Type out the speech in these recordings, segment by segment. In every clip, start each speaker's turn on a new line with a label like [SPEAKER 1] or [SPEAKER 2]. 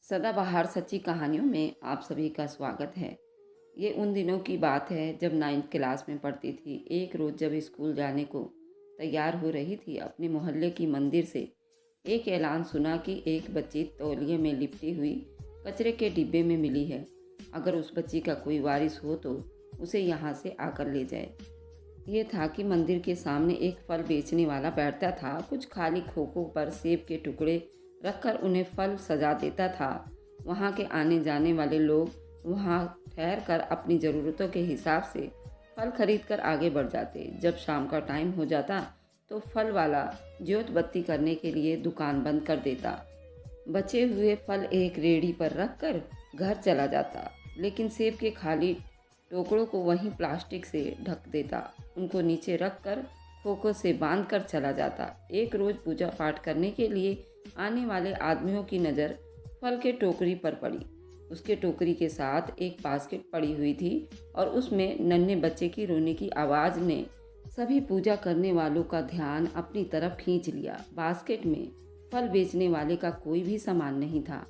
[SPEAKER 1] सदाबहार सच्ची कहानियों में आप सभी का स्वागत है। ये उन दिनों की बात है जब 9th क्लास में पढ़ती थी। एक रोज़ जब स्कूल जाने को तैयार हो रही थी, अपने मोहल्ले की मंदिर से एक ऐलान सुना कि एक बच्ची तौलिए में लिपटी हुई कचरे के डिब्बे में मिली है। अगर उस बच्ची का कोई वारिस हो तो उसे यहाँ से आकर ले जाए। ये था कि मंदिर के सामने एक फल बेचने वाला बैठता था। कुछ खाली खोखों पर सेब के टुकड़े रखकर उन्हें फल सजा देता था। वहाँ के आने जाने वाले लोग वहाँ ठहर कर अपनी ज़रूरतों के हिसाब से फल खरीद कर आगे बढ़ जाते। जब शाम का टाइम हो जाता तो फल वाला ज्योत बत्ती करने के लिए दुकान बंद कर देता। बचे हुए फल एक रेहड़ी पर रख कर घर चला जाता, लेकिन सेब के खाली टोकरों को वहीं प्लास्टिक से ढक देता। उनको नीचे रख कर खोखों से बांध कर चला जाता। एक रोज़ पूजा पाठ करने के लिए आने वाले आदमियों की नज़र फल के टोकरी पर पड़ी। उसके टोकरी के साथ एक बास्केट पड़ी हुई थी और उसमें नन्हे बच्चे की रोने की आवाज़ ने सभी पूजा करने वालों का ध्यान अपनी तरफ खींच लिया। बास्केट में फल बेचने वाले का कोई भी सामान नहीं था,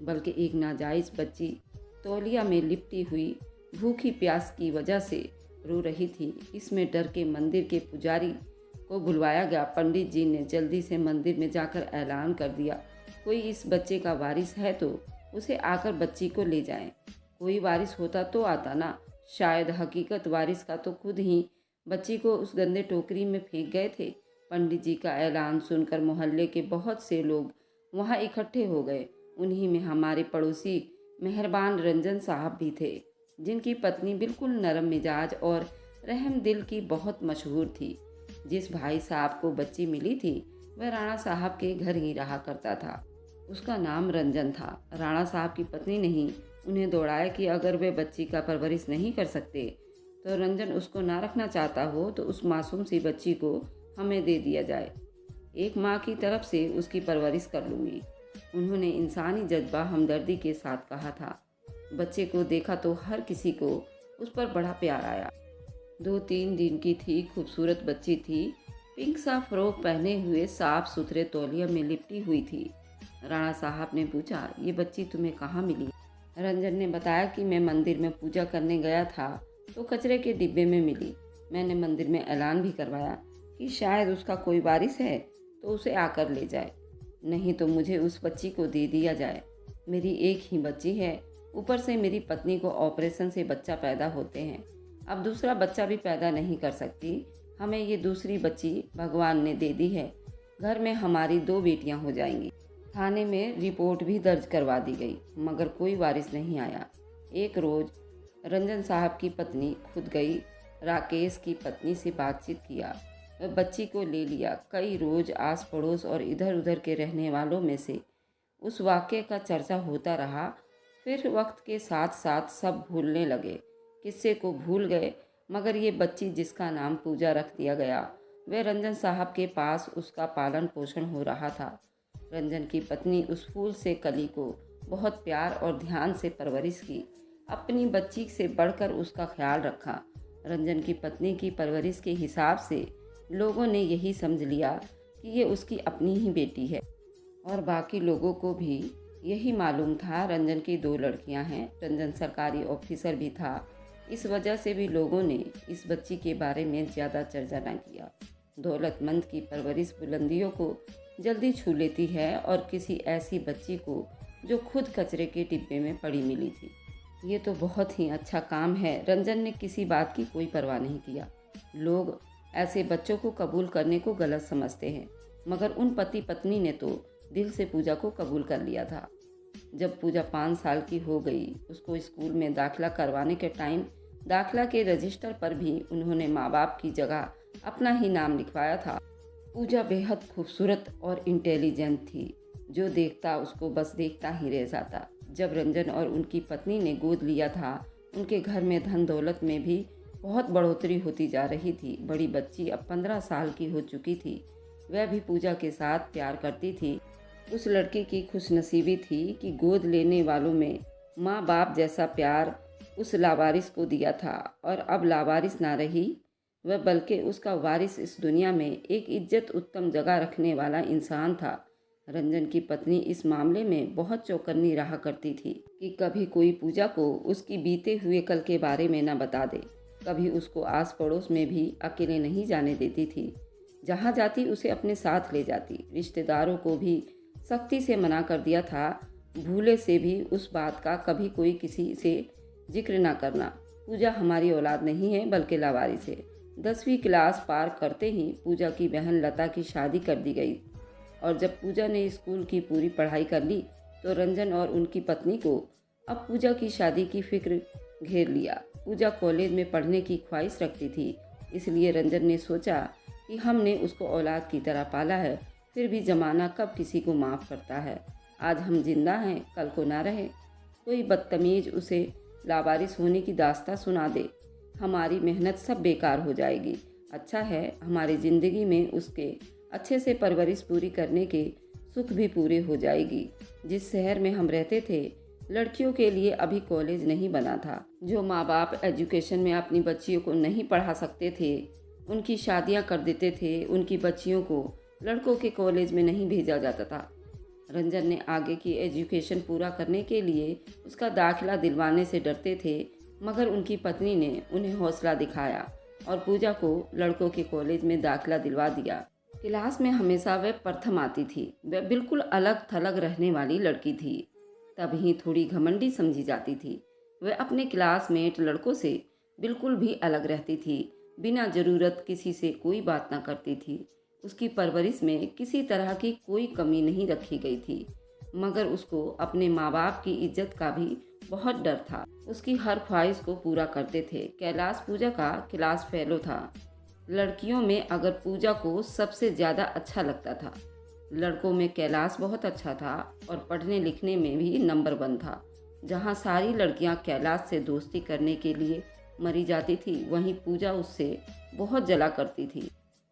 [SPEAKER 1] बल्कि एक नाजायज़ बच्ची तौलिया में लिपटी हुई भूखी प्यास की वजह से रो रही थी। इसमें डर के मंदिर के पुजारी को बुलवाया गया। पंडित जी ने जल्दी से मंदिर में जाकर ऐलान कर दिया, कोई इस बच्चे का वारिस है तो उसे आकर बच्ची को ले जाए। कोई वारिस होता तो आता ना, शायद हकीकत वारिस का तो खुद ही बच्ची को उस गंदे टोकरी में फेंक गए थे। पंडित जी का ऐलान सुनकर मोहल्ले के बहुत से लोग वहाँ इकट्ठे हो गए। उन्हीं में हमारे पड़ोसी मेहरबान रंजन साहब भी थे, जिनकी पत्नी बिल्कुल नरम मिजाज और रहम दिल की बहुत मशहूर थी। जिस भाई साहब को बच्ची मिली थी वह राणा साहब के घर ही रहा करता था। उसका नाम रंजन था। राणा साहब की पत्नी ने ही उन्हें दौड़ाया कि अगर वे बच्ची का परवरिश नहीं कर सकते तो रंजन उसको ना रखना चाहता हो तो उस मासूम सी बच्ची को हमें दे दिया जाए। एक माँ की तरफ से उसकी परवरिश कर लूँगी। उन्होंने इंसानी जज्बा हमदर्दी के साथ कहा था। बच्चे को देखा तो हर किसी को उस पर बड़ा प्यार आया। 2-3 दिन की थी, खूबसूरत बच्ची थी। पिंक सा फ्रॉक पहने हुए साफ सुथरे तौलिया में लिपटी हुई थी। राणा साहब ने पूछा, ये बच्ची तुम्हें कहाँ मिली? रंजन ने बताया कि मैं मंदिर में पूजा करने गया था तो कचरे के डिब्बे में मिली। मैंने मंदिर में ऐलान भी करवाया कि शायद उसका कोई वारिस है तो उसे आकर ले जाए, नहीं तो मुझे उस बच्ची को दे दिया जाए। मेरी एक ही बच्ची है, ऊपर से मेरी पत्नी को ऑपरेशन से बच्चा पैदा होते हैं, अब दूसरा बच्चा भी पैदा नहीं कर सकती। हमें ये दूसरी बच्ची भगवान ने दे दी है। घर में हमारी 2 बेटियां हो जाएंगी। थाने में रिपोर्ट भी दर्ज करवा दी गई, मगर कोई वारिस नहीं आया। एक रोज़ रंजन साहब की पत्नी खुद गई, राकेश की पत्नी से बातचीत किया, वह बच्ची को ले लिया। कई रोज़ आस पड़ोस और इधर उधर के रहने वालों में से उस वाक़ये का चर्चा होता रहा। फिर वक्त के साथ साथ सब भूलने लगे, किस्से को भूल गए, मगर ये बच्ची जिसका नाम पूजा रख दिया गया, वह रंजन साहब के पास उसका पालन पोषण हो रहा था। रंजन की पत्नी उस फूल से कली को बहुत प्यार और ध्यान से परवरिश की। अपनी बच्ची से बढ़कर उसका ख्याल रखा। रंजन की पत्नी की परवरिश के हिसाब से लोगों ने यही समझ लिया कि ये उसकी अपनी ही बेटी है, और बाकी लोगों को भी यही मालूम था। रंजन की 2 लड़कियां हैं। रंजन सरकारी ऑफिसर भी था। इस वजह से भी लोगों ने इस बच्ची के बारे में ज़्यादा चर्चा न किया। दौलतमंद की परवरिश बुलंदियों को जल्दी छू लेती है, और किसी ऐसी बच्ची को जो खुद कचरे के डिब्बे में पड़ी मिली थी। ये तो बहुत ही अच्छा काम है। रंजन ने किसी बात की कोई परवाह नहीं किया। लोग ऐसे बच्चों को कबूल करने को गलत समझते हैं, मगर उन पति पत्नी ने तो दिल से पूजा को कबूल कर लिया था। जब पूजा 5 साल की हो गई, उसको स्कूल में दाखिला करवाने के टाइम दाखिला के रजिस्टर पर भी उन्होंने माँ बाप की जगह अपना ही नाम लिखवाया था। पूजा बेहद खूबसूरत और इंटेलिजेंट थी। जो देखता उसको बस देखता ही रह जाता। जब रंजन और उनकी पत्नी ने गोद लिया था, उनके घर में धन दौलत में भी बहुत बढ़ोतरी होती जा रही थी। बड़ी बच्ची अब 15 साल की हो चुकी थी। वह भी पूजा के साथ प्यार करती थी। उस लड़की की खुशनसीबी थी कि गोद लेने वालों में माँ बाप जैसा प्यार उस लावारिस को दिया था, और अब लावारिस ना रही वह, बल्कि उसका वारिस इस दुनिया में एक इज्जत उत्तम जगह रखने वाला इंसान था। रंजन की पत्नी इस मामले में बहुत चौकन्नी रहा करती थी कि कभी कोई पूजा को उसकी बीते हुए कल के बारे में न बता दे, कभी उसको आस पड़ोस में भी अकेले नहीं जाने देती थी। जहाँ जाती उसे अपने साथ ले जाती। रिश्तेदारों को भी सख्ती से मना कर दिया था, भूले से भी उस बात का कभी कोई किसी से जिक्र ना करना। पूजा हमारी औलाद नहीं है बल्कि लावारिस है। 10वीं क्लास पार करते ही पूजा की बहन लता की शादी कर दी गई और जब पूजा ने स्कूल की पूरी पढ़ाई कर ली तो रंजन और उनकी पत्नी को अब पूजा की शादी की फिक्र घेर लिया। पूजा कॉलेज में पढ़ने की ख्वाहिश रखती थी, इसलिए रंजन ने सोचा कि हमने उसको औलाद की तरह पाला है, फिर भी ज़माना कब किसी को माफ़ करता है। आज हम जिंदा हैं, कल को ना रहे। कोई बदतमीज उसे लावारिस होने की दास्तां सुना दे, हमारी मेहनत सब बेकार हो जाएगी। अच्छा है हमारी ज़िंदगी में उसके अच्छे से परवरिश पूरी करने के सुख भी पूरे हो जाएगी। जिस शहर में हम रहते थे, लड़कियों के लिए अभी कॉलेज नहीं बना था। जो माँ बाप एजुकेशन में अपनी बच्चियों को नहीं पढ़ा सकते थे, उनकी शादियाँ कर देते थे। उनकी बच्चियों को लड़कों के कॉलेज में नहीं भेजा जाता था। रंजन ने आगे की एजुकेशन पूरा करने के लिए उसका दाखिला दिलवाने से डरते थे, मगर उनकी पत्नी ने उन्हें हौसला दिखाया और पूजा को लड़कों के कॉलेज में दाखिला दिलवा दिया। क्लास में हमेशा वह प्रथम आती थी। वह बिल्कुल अलग थलग रहने वाली लड़की थी, तभी थोड़ी घमंडी समझी जाती थी। वह अपने क्लासमेट लड़कों से बिल्कुल भी अलग रहती थी, बिना ज़रूरत किसी से कोई बात ना करती थी। उसकी परवरिश में किसी तरह की कोई कमी नहीं रखी गई थी, मगर उसको अपने माँ बाप की इज्जत का भी बहुत डर था। उसकी हर ख्वाहिश को पूरा करते थे। कैलाश पूजा का क्लास फेलो था। लड़कियों में अगर पूजा को सबसे ज़्यादा अच्छा लगता था, लड़कों में कैलाश बहुत अच्छा था और पढ़ने लिखने में भी नंबर 1 था। जहाँ सारी लड़कियाँ कैलाश से दोस्ती करने के लिए मरी जाती थी, वहीं पूजा उससे बहुत जला करती थी।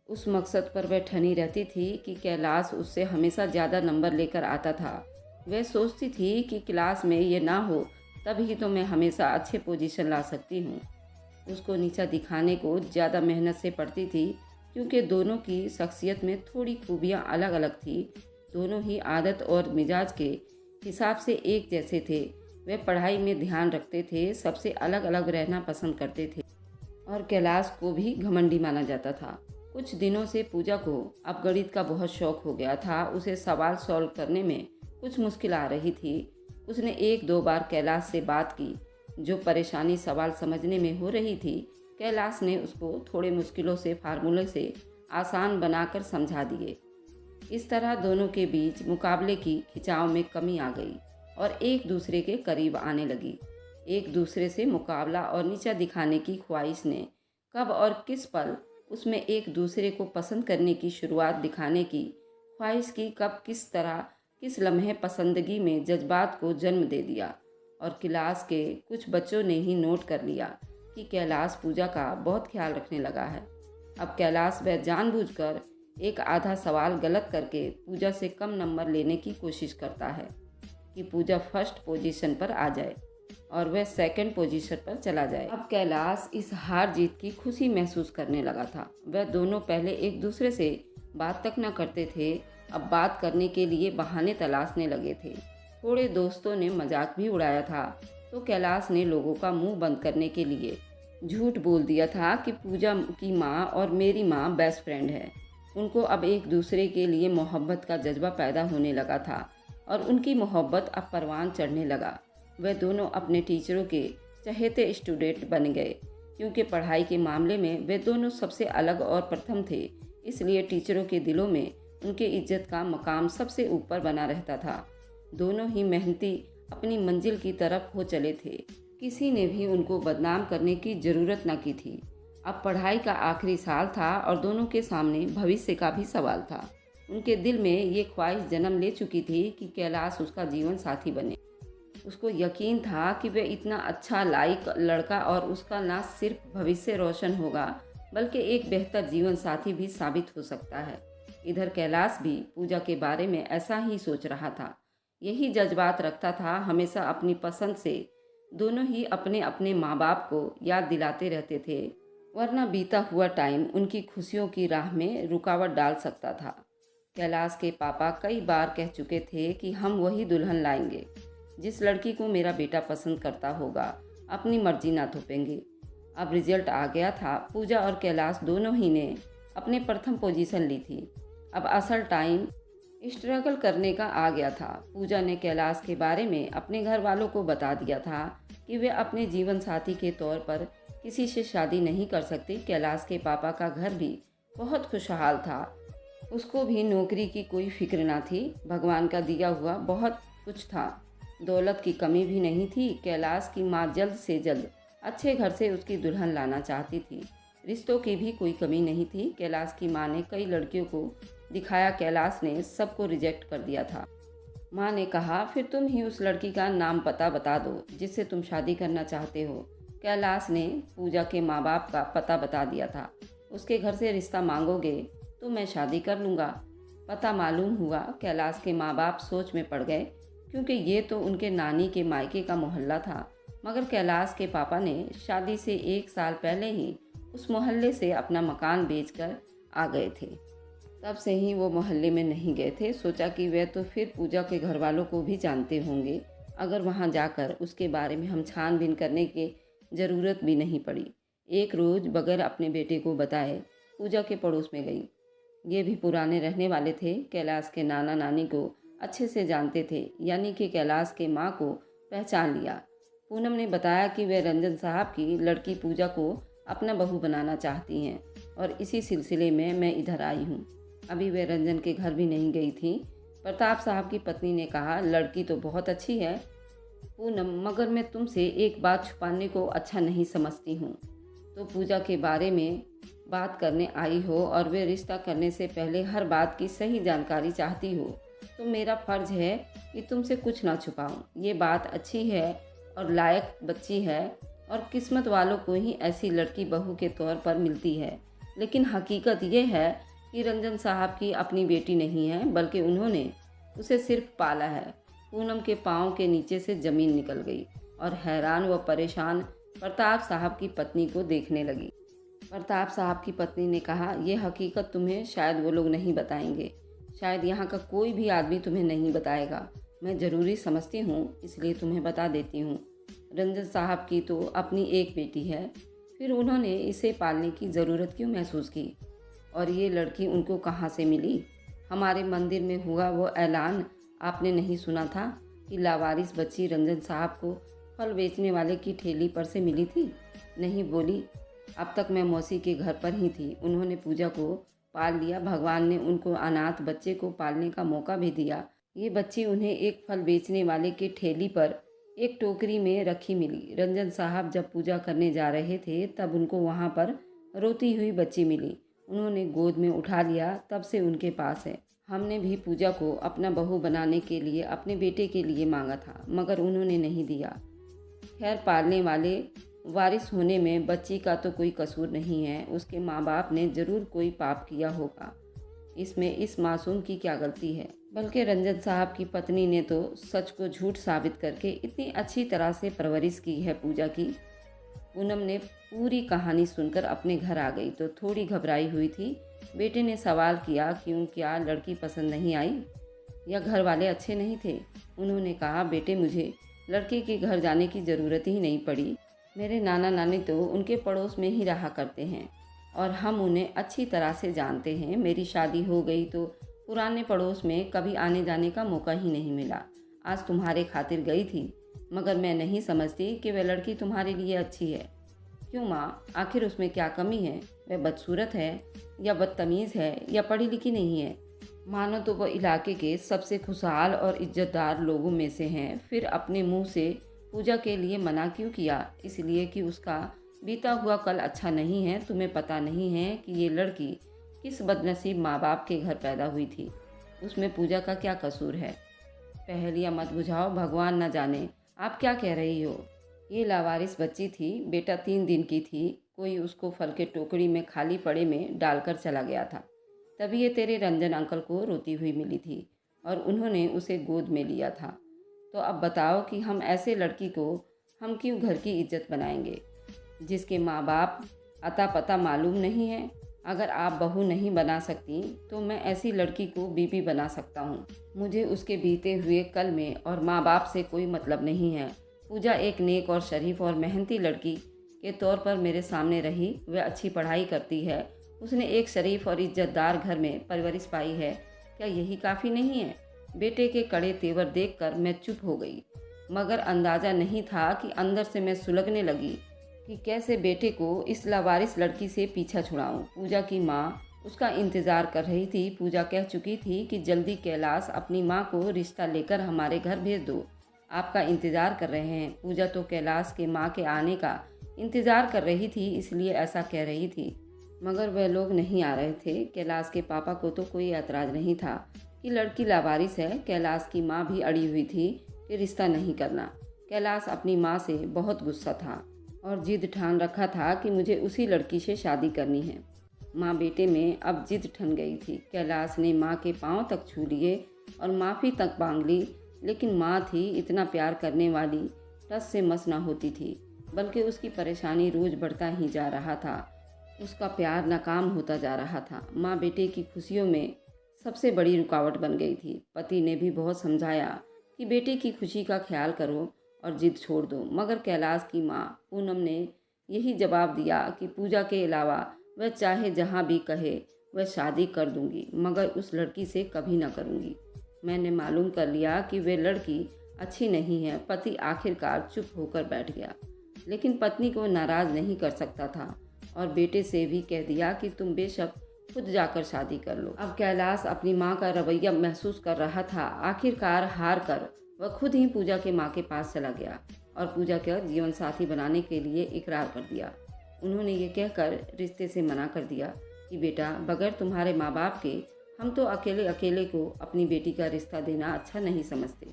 [SPEAKER 1] उस मकसद पर वह ठनी रहती थी कि कैलाश उससे हमेशा ज़्यादा नंबर लेकर आता था। वह सोचती थी कि क्लास में ये ना हो तभी तो मैं हमेशा अच्छे पोजीशन ला सकती हूँ। उसको नीचा दिखाने को ज़्यादा मेहनत से पड़ती थी, क्योंकि दोनों की शख्सियत में थोड़ी खूबियाँ अलग अलग थी। दोनों ही आदत और मिजाज के हिसाब से एक जैसे थे। वे पढ़ाई में ध्यान रखते थे, सबसे अलग अलग रहना पसंद करते थे और कैलाश को भी घमंडी माना जाता था। कुछ दिनों से पूजा को अब गणित का बहुत शौक हो गया था। उसे सवाल सॉल्व करने में कुछ मुश्किल आ रही थी। उसने 1-2 बार कैलाश से बात की। जो परेशानी सवाल समझने में हो रही थी, कैलाश ने उसको थोड़े मुश्किलों से फार्मूले से आसान बनाकर समझा दिए। इस तरह दोनों के बीच मुकाबले की खिंचाव में कमी आ गई और एक दूसरे के करीब आने लगी। एक दूसरे से मुकाबला और नीचा दिखाने की ख्वाहिश ने कब और किस पल उसमें एक दूसरे को पसंद करने की शुरुआत दिखाने की ख्वाहिश की, कब किस तरह किस लम्हे पसंदगी में जज्बात को जन्म दे दिया। और क्लास के कुछ बच्चों ने ही नोट कर लिया कि कैलाश पूजा का बहुत ख्याल रखने लगा है। अब कैलाश वह जानबूझकर एक आधा सवाल गलत करके पूजा से कम नंबर लेने की कोशिश करता है कि पूजा फर्स्ट पोजीशन पर आ जाए और वह सेकंड पोजीशन पर चला जाए। अब कैलाश इस हार जीत की खुशी महसूस करने लगा था। वह दोनों पहले एक दूसरे से बात तक न करते थे, अब बात करने के लिए बहाने तलाशने लगे थे। थोड़े दोस्तों ने मजाक भी उड़ाया था, तो कैलाश ने लोगों का मुंह बंद करने के लिए झूठ बोल दिया था कि पूजा की माँ और मेरी माँ बेस्ट फ्रेंड है। उनको अब एक दूसरे के लिए मोहब्बत का जज्बा पैदा होने लगा था और उनकी मोहब्बत अब परवान चढ़ने लगा। वे दोनों अपने टीचरों के चहेते स्टूडेंट बन गए, क्योंकि पढ़ाई के मामले में वे दोनों सबसे अलग और प्रथम थे। इसलिए टीचरों के दिलों में उनके इज्जत का मकाम सबसे ऊपर बना रहता था। दोनों ही मेहनती अपनी मंजिल की तरफ हो चले थे। किसी ने भी उनको बदनाम करने की ज़रूरत न की थी। अब पढ़ाई का आखिरी साल था और दोनों के सामने भविष्य का भी सवाल था। उनके दिल में ये ख्वाहिश जन्म ले चुकी थी कि कैलाश उसका जीवन साथी बने। उसको यकीन था कि वह इतना अच्छा लायक लड़का और उसका न सिर्फ भविष्य रोशन होगा बल्कि एक बेहतर जीवन साथी भी साबित हो सकता है। इधर कैलाश भी पूजा के बारे में ऐसा ही सोच रहा था, यही जज्बात रखता था। हमेशा अपनी पसंद से दोनों ही अपने अपने माँ बाप को याद दिलाते रहते थे, वरना बीता हुआ टाइम उनकी खुशियों की राह में रुकावट डाल सकता था। कैलाश के पापा कई बार कह चुके थे कि हम वही दुल्हन लाएंगे जिस लड़की को मेरा बेटा पसंद करता होगा, अपनी मर्जी ना थोपेंगे। अब रिजल्ट आ गया था। पूजा और कैलाश दोनों ही ने अपने प्रथम पोजीशन ली थी। अब असल टाइम स्ट्रगल करने का आ गया था। पूजा ने कैलाश के बारे में अपने घर वालों को बता दिया था कि वे अपने जीवन साथी के तौर पर किसी से शादी नहीं कर सकती। कैलाश के पापा का घर भी बहुत खुशहाल था। उसको भी नौकरी की कोई फिक्र ना थी। भगवान का दिया हुआ बहुत कुछ था। दौलत की कमी भी नहीं थी। कैलाश की माँ जल्द से जल्द अच्छे घर से उसकी दुल्हन लाना चाहती थी। रिश्तों की भी कोई कमी नहीं थी। कैलाश की माँ ने कई लड़कियों को दिखाया, कैलाश ने सबको रिजेक्ट कर दिया था। माँ ने कहा, फिर तुम ही उस लड़की का नाम पता बता दो जिससे तुम शादी करना चाहते हो। कैलाश ने पूजा के माँ बाप का पता बता दिया था। उसके घर से रिश्ता मांगोगे तो मैं शादी कर लूँगा। पता मालूम हुआ। कैलाश के माँ बाप सोच में पड़ गए, क्योंकि ये तो उनके नानी के मायके का मोहल्ला था। मगर कैलाश के पापा ने शादी से 1 साल पहले ही उस मोहल्ले से अपना मकान बेचकर आ गए थे। तब से ही वो मोहल्ले में नहीं गए थे। सोचा कि वे तो फिर पूजा के घर वालों को भी जानते होंगे। अगर वहाँ जाकर उसके बारे में हम छानबीन करने की ज़रूरत भी नहीं पड़ी। एक रोज़ बगैर अपने बेटे को बताए पूजा के पड़ोस में गई। ये भी पुराने रहने वाले थे। कैलाश के नाना नानी को अच्छे से जानते थे, यानी कि कैलाश के माँ को पहचान लिया। पूनम ने बताया कि वे रंजन साहब की लड़की पूजा को अपना बहू बनाना चाहती हैं और इसी सिलसिले में मैं इधर आई हूँ। अभी वे रंजन के घर भी नहीं गई थी। प्रताप साहब की पत्नी ने कहा, लड़की तो बहुत अच्छी है पूनम, मगर मैं तुमसे एक बात छुपाने को अच्छा नहीं समझती हूँ। तो पूजा के बारे में बात करने आई हो और वे रिश्ता करने से पहले हर बात की सही जानकारी चाहती हो, तो मेरा फ़र्ज़ है कि तुमसे कुछ ना छुपाऊँ। ये बात अच्छी है और लायक बच्ची है और किस्मत वालों को ही ऐसी लड़की बहू के तौर पर मिलती है। लेकिन हकीकत ये है कि रंजन साहब की अपनी बेटी नहीं है, बल्कि उन्होंने उसे सिर्फ पाला है। पूनम के पाँव के नीचे से ज़मीन निकल गई और हैरान व परेशान प्रताप साहब की पत्नी को देखने लगी। प्रताप साहब की पत्नी ने कहा, यह हकीकत तुम्हें शायद वो लोग नहीं बताएंगे, शायद यहाँ का कोई भी आदमी तुम्हें नहीं बताएगा। मैं ज़रूरी समझती हूँ, इसलिए तुम्हें बता देती हूँ। रंजन साहब की तो अपनी एक बेटी है, फिर उन्होंने इसे पालने की ज़रूरत क्यों महसूस की? और ये लड़की उनको कहाँ से मिली? हमारे मंदिर में हुआ वो ऐलान आपने नहीं सुना था कि लावारिस बच्ची रंजन साहब को फल बेचने वाले की ठेली पर से मिली थी? नहीं बोली। अब तक मैं मौसी के घर पर ही थी। उन्होंने पूजा को पाल लिया। भगवान ने उनको अनाथ बच्चे को पालने का मौका भी दिया। ये बच्ची उन्हें एक फल बेचने वाले के ठेली पर एक टोकरी में रखी मिली। रंजन साहब जब पूजा करने जा रहे थे तब उनको वहाँ पर रोती हुई बच्ची मिली। उन्होंने गोद में उठा लिया, तब से उनके पास है। हमने भी पूजा को अपना बहू बनाने के लिए अपने बेटे के लिए मांगा था, मगर उन्होंने नहीं दिया। खैर, पालने वाले वारिस होने में बच्ची का तो कोई कसूर नहीं है। उसके माँ बाप ने ज़रूर कोई पाप किया होगा। इसमें इस मासूम की क्या गलती है? बल्कि रंजन साहब की पत्नी ने तो सच को झूठ साबित करके इतनी अच्छी तरह से परवरिश की है पूजा की। पूनम ने पूरी कहानी सुनकर अपने घर आ गई तो थोड़ी घबराई हुई थी। बेटे ने सवाल किया, क्यों, क्या लड़की पसंद नहीं आई या घर वाले अच्छे नहीं थे? उन्होंने कहा, बेटे मुझे लड़के के घर जाने की ज़रूरत ही नहीं पड़ी। मेरे नाना नानी तो उनके पड़ोस में ही रहा करते हैं और हम उन्हें अच्छी तरह से जानते हैं। मेरी शादी हो गई तो पुराने पड़ोस में कभी आने जाने का मौका ही नहीं मिला। आज तुम्हारे खातिर गई थी, मगर मैं नहीं समझती कि वह लड़की तुम्हारे लिए अच्छी है। क्यों माँ, आखिर उसमें क्या कमी है? वह बदसूरत है या बदतमीज़ है या पढ़ी लिखी नहीं है? मानो तो वह इलाके के सबसे खुशहाल और इज्जतदार लोगों में से हैं। फिर अपने मुंह से पूजा के लिए मना क्यों किया? इसलिए कि उसका बीता हुआ कल अच्छा नहीं है। तुम्हें पता नहीं है कि ये लड़की किस बदनसीब माँ बाप के घर पैदा हुई थी? उसमें पूजा का क्या कसूर है? पहेलियाँ मत बुझाओ, भगवान न जाने आप क्या कह रही हो। ये लावारिस बच्ची थी, बेटा 3 दिन की थी। कोई उसको फल के टोकरी में खाली पड़े में डालकर चला गया था। तभी ये तेरे रंजन अंकल को रोती हुई मिली थी और उन्होंने उसे गोद में लिया था। तो अब बताओ कि हम ऐसे लड़की को हम क्यों घर की इज्जत बनाएंगे, जिसके माँ बाप अता पता मालूम नहीं है? अगर आप बहू नहीं बना सकती तो मैं ऐसी लड़की को बीवी बना सकता हूँ। मुझे उसके बीते हुए कल में और माँ बाप से कोई मतलब नहीं है। पूजा एक नेक और शरीफ और मेहनती लड़की के तौर पर मेरे सामने रही। वह अच्छी पढ़ाई करती है। उसने एक शरीफ और इज्जतदार घर में परवरिश पाई है। क्या यही काफ़ी नहीं है? बेटे के कड़े तेवर देखकर मैं चुप हो गई, मगर अंदाज़ा नहीं था कि अंदर से मैं सुलगने लगी कि कैसे बेटे को इस लावारिस लड़की से पीछा छुड़ाऊं। पूजा की माँ उसका इंतज़ार कर रही थी। पूजा कह चुकी थी कि जल्दी कैलाश अपनी माँ को रिश्ता लेकर हमारे घर भेज दो, आपका इंतज़ार कर रहे हैं। पूजा तो कैलाश के माँ के आने का इंतज़ार कर रही थी, इसलिए ऐसा कह रही थी, मगर वह लोग नहीं आ रहे थे। कैलाश के पापा को तो कोई ऐतराज़ नहीं था कि लड़की लावारिस है। कैलाश की माँ भी अड़ी हुई थी कि रिश्ता नहीं करना। कैलाश अपनी माँ से बहुत गुस्सा था और जिद ठान रखा था कि मुझे उसी लड़की से शादी करनी है। माँ बेटे में अब जिद ठन गई थी। कैलाश ने माँ के पांव तक छू लिए और माफ़ी तक मांग ली, लेकिन माँ थी इतना प्यार करने वाली, टस से मस ना होती थी, बल्कि उसकी परेशानी रोज़ बढ़ता ही जा रहा था। उसका प्यार नाकाम होता जा रहा था। माँ बेटे की खुशियों में सबसे बड़ी रुकावट बन गई थी। पति ने भी बहुत समझाया कि बेटे की खुशी का ख्याल करो और जिद छोड़ दो, मगर कैलाश की माँ पूनम ने यही जवाब दिया कि पूजा के अलावा वह चाहे जहाँ भी कहे वह शादी कर दूंगी, मगर उस लड़की से कभी ना करूंगी। मैंने मालूम कर लिया कि वह लड़की अच्छी नहीं है। पति आखिरकार चुप होकर बैठ गया, लेकिन पत्नी को नाराज़ नहीं कर सकता था और बेटे से भी कह दिया कि तुम बेशक खुद जाकर शादी कर लो। अब कैलाश अपनी माँ का रवैया महसूस कर रहा था। आखिरकार हार कर वह खुद ही पूजा के माँ के पास चला गया और पूजा का जीवन साथी बनाने के लिए इकरार कर दिया। उन्होंने ये कहकर रिश्ते से मना कर दिया कि बेटा, बगैर तुम्हारे माँ बाप के हम तो अकेले अकेले को अपनी बेटी का रिश्ता देना अच्छा नहीं समझते।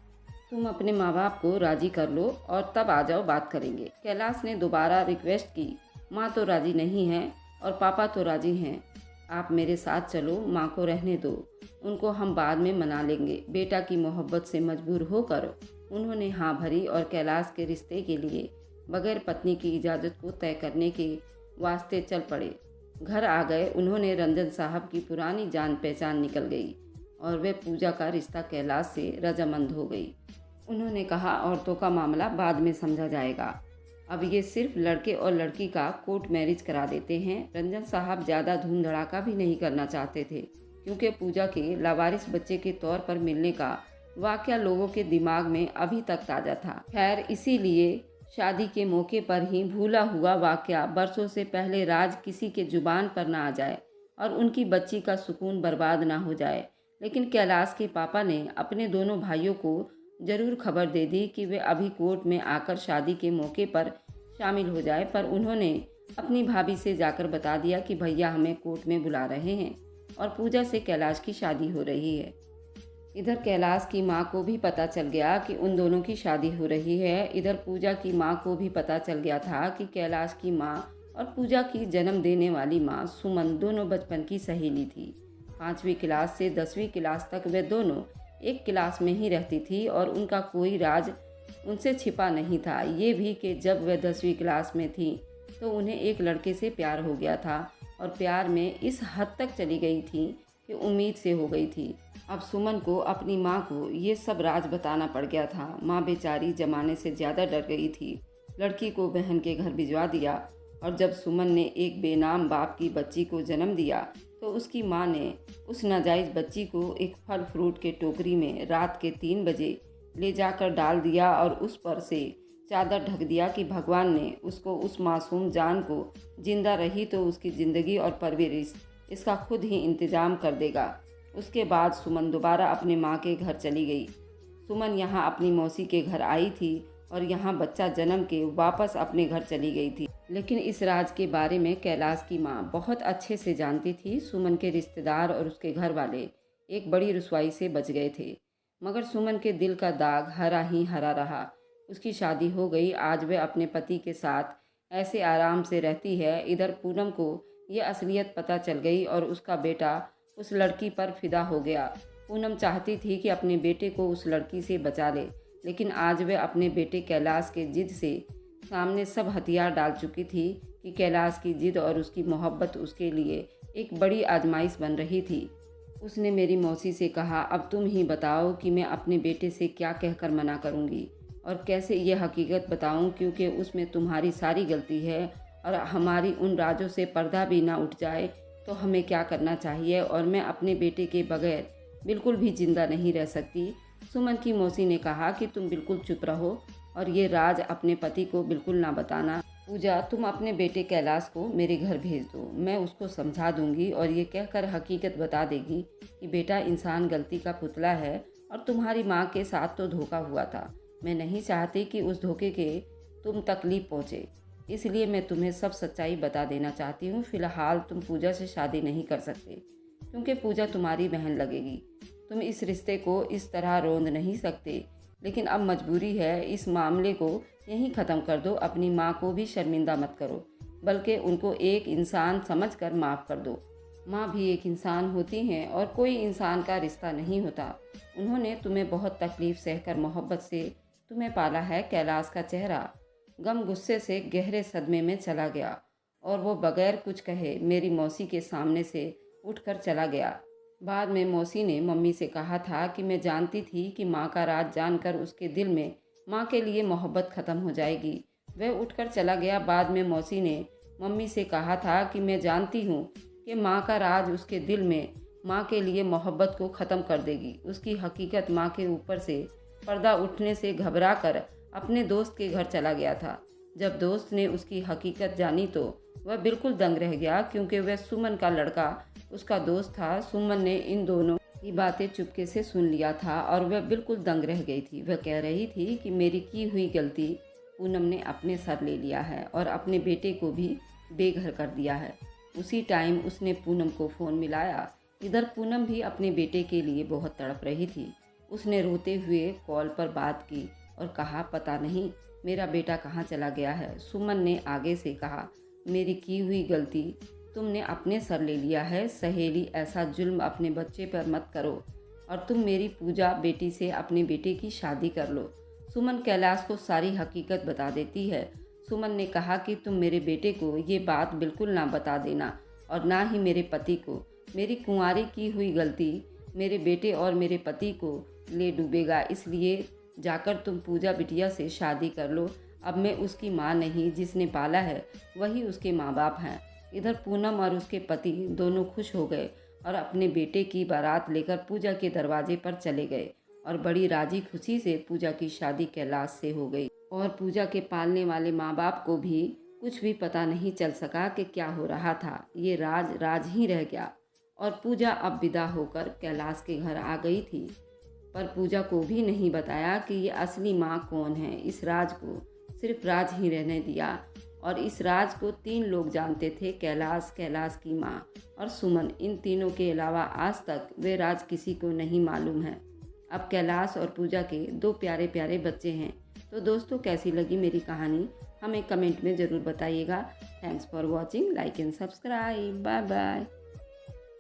[SPEAKER 1] तुम अपने माँ बाप को राजी कर लो और तब आ जाओ, बात करेंगे। कैलाश ने दोबारा रिक्वेस्ट की। माँ तो राजी नहीं है और पापा तो राजी हैं। आप मेरे साथ चलो, माँ को रहने दो, उनको हम बाद में मना लेंगे। बेटा की मोहब्बत से मजबूर होकर उन्होंने हाँ भरी और कैलाश के रिश्ते के लिए बगैर पत्नी की इजाज़त को तय करने के वास्ते चल पड़े। घर आ गए। उन्होंने रंजन साहब की पुरानी जान पहचान निकल गई और वे पूजा का रिश्ता कैलाश से रजामंद हो गई। उन्होंने कहा, औरतों का मामला बाद में समझा जाएगा, अब ये सिर्फ लड़के और लड़की का कोर्ट मैरिज करा देते हैं। रंजन साहब ज़्यादा धूम धड़ाका भी नहीं करना चाहते थे, क्योंकि पूजा के लावारिस बच्चे के तौर पर मिलने का वाकया लोगों के दिमाग में अभी तक ताज़ा था। खैर, इसीलिए शादी के मौके पर ही भूला हुआ वाकया बरसों से पहले राज किसी के जुबान पर ना आ जाए और उनकी बच्ची का सुकून बर्बाद ना हो जाए। लेकिन कैलाश के पापा ने अपने दोनों भाइयों को ज़रूर खबर दे दी कि वे अभी कोर्ट में आकर शादी के मौके पर शामिल हो जाए, पर उन्होंने अपनी भाभी से जाकर बता दिया कि भैया हमें कोर्ट में बुला रहे हैं और पूजा से कैलाश की शादी हो रही है। इधर कैलाश की माँ को भी पता चल गया कि उन दोनों की शादी हो रही है। इधर पूजा की माँ को भी पता चल गया था कि कैलाश की माँ और पूजा की जन्म देने वाली माँ सुमन दोनों बचपन की सहेली थी। 5वीं क्लास से 10वीं क्लास तक वे दोनों एक क्लास में ही रहती थी और उनका कोई राज उनसे छिपा नहीं था। ये भी कि जब वह 10वीं क्लास में थी तो उन्हें एक लड़के से प्यार हो गया था और प्यार में इस हद तक चली गई थी कि उम्मीद से हो गई थी। अब सुमन को अपनी माँ को ये सब राज बताना पड़ गया था। माँ बेचारी जमाने से ज़्यादा डर गई थी। लड़की को बहन के घर भिजवा दिया और जब सुमन ने एक बेनाम बाप की बच्ची को जन्म दिया तो उसकी माँ ने उस नाजायज़ बच्ची को एक फल फ्रूट के टोकरी में रात के 3 बजे ले जाकर डाल दिया और उस पर से चादर ढक दिया कि भगवान ने उसको उस मासूम जान को जिंदा रही तो उसकी ज़िंदगी और परवरिश इसका खुद ही इंतज़ाम कर देगा। उसके बाद सुमन दोबारा अपने माँ के घर चली गई। सुमन यहाँ अपनी मौसी के घर आई थी और यहाँ बच्चा जन्म के वापस अपने घर चली गई थी। लेकिन इस राज के बारे में कैलाश की माँ बहुत अच्छे से जानती थी। सुमन के रिश्तेदार और उसके घर वाले एक बड़ी रुसवाई से बच गए थे, मगर सुमन के दिल का दाग हरा ही हरा रहा। उसकी शादी हो गई। आज वह अपने पति के साथ ऐसे आराम से रहती है। इधर पूनम को ये असलियत पता चल गई और उसका बेटा उस लड़की पर फिदा हो गया। पूनम चाहती थी कि अपने बेटे को उस लड़की से बचा ले, लेकिन आज वह अपने बेटे कैलाश के जिद से सामने सब हथियार डाल चुकी थी कि कैलाश की जिद और उसकी मोहब्बत उसके लिए एक बड़ी आजमाइश बन रही थी। उसने मेरी मौसी से कहा, अब तुम ही बताओ कि मैं अपने बेटे से क्या कहकर मना करूँगी और कैसे ये हकीकत बताऊँ, क्योंकि उसमें तुम्हारी सारी गलती है और हमारी उन राजों से पर्दा भी ना उठ जाए तो हमें क्या करना चाहिए, और मैं अपने बेटे के बगैर बिल्कुल भी जिंदा नहीं रह सकती। सुमन की मौसी ने कहा कि तुम बिल्कुल चुप रहो और ये राज अपने पति को बिल्कुल ना बताना। पूजा, तुम अपने बेटे कैलाश को मेरे घर भेज दो, मैं उसको समझा दूंगी और ये कहकर हकीकत बता देगी कि बेटा इंसान गलती का पुतला है और तुम्हारी माँ के साथ तो धोखा हुआ था। मैं नहीं चाहती कि उस धोखे के तुम तकलीफ पहुँचे, इसलिए मैं तुम्हें सब सच्चाई बता देना चाहती हूँ। फिलहाल तुम पूजा से शादी नहीं कर सकते क्योंकि पूजा तुम्हारी बहन लगेगी। तुम इस रिश्ते को इस तरह रोंद नहीं सकते, लेकिन अब मजबूरी है। इस मामले को यहीं ख़त्म कर दो। अपनी माँ को भी शर्मिंदा मत करो, बल्कि उनको एक इंसान समझकर माफ़ कर दो। माँ भी एक इंसान होती हैं और कोई इंसान का रिश्ता नहीं होता। उन्होंने तुम्हें बहुत तकलीफ़ सहकर मोहब्बत से तुम्हें पाला है। कैलाश का चेहरा गम गुस्से से गहरे सदमे में चला गया और वो बगैर कुछ कहे मेरी मौसी के सामने से उठकर चला गया। बाद में मौसी ने मम्मी से कहा था कि मैं जानती थी कि माँ का राज जानकर उसके दिल में माँ के लिए मोहब्बत ख़त्म हो जाएगी। वह उठकर चला गया। बाद में मौसी ने मम्मी से कहा था कि मैं जानती हूँ कि माँ का राज उसके दिल में माँ के लिए मोहब्बत को ख़त्म कर देगी। उसकी हकीकत माँ के ऊपर से पर्दा उठने से घबरा कर अपने दोस्त के घर चला गया था। जब दोस्त ने उसकी हकीकत जानी तो वह बिल्कुल दंग रह गया, क्योंकि वह सुमन का लड़का उसका दोस्त था। सुमन ने इन दोनों की बातें चुपके से सुन लिया था और वह बिल्कुल दंग रह गई थी। वह कह रही थी कि मेरी की हुई गलती पूनम ने अपने सर ले लिया है और अपने बेटे को भी बेघर कर दिया है। उसी टाइम उसने पूनम को फ़ोन मिलाया। इधर पूनम भी अपने बेटे के लिए बहुत तड़प रही थी। उसने रोते हुए कॉल पर बात की और कहा, पता नहीं मेरा बेटा कहाँ चला गया है। सुमन ने आगे से कहा, मेरी की हुई गलती तुमने अपने सर ले लिया है। सहेली, ऐसा जुल्म अपने बच्चे पर मत करो और तुम मेरी पूजा बेटी से अपने बेटे की शादी कर लो। सुमन कैलाश को सारी हकीकत बता देती है। सुमन ने कहा कि तुम मेरे बेटे को ये बात बिल्कुल ना बता देना और ना ही मेरे पति को। मेरी कुंवारी की हुई गलती मेरे बेटे और मेरे पति को ले डूबेगा, इसलिए जाकर तुम पूजा बिटिया से शादी कर लो। अब मैं उसकी माँ नहीं, जिसने पाला है वही उसके माँ बाप हैं। इधर पूनम और उसके पति दोनों खुश हो गए और अपने बेटे की बारात लेकर पूजा के दरवाजे पर चले गए और बड़ी राजी खुशी से पूजा की शादी कैलाश से हो गई। और पूजा के पालने वाले माँ बाप को भी कुछ भी पता नहीं चल सका कि क्या हो रहा था। ये राज राज ही रह गया और पूजा अब विदा होकर कैलाश के घर आ गई थी। पर पूजा को भी नहीं बताया कि ये असली माँ कौन है। इस राज को सिर्फ राज ही रहने दिया और इस राज को 3 लोग जानते थे, कैलाश, कैलाश की माँ और सुमन। इन तीनों के अलावा आज तक वे राज किसी को नहीं मालूम है। अब कैलाश और पूजा के 2 प्यारे प्यारे बच्चे हैं। तो दोस्तों, कैसी लगी मेरी कहानी हमें कमेंट में ज़रूर बताइएगा। Thanks for watching, like and subscribe. Bye bye.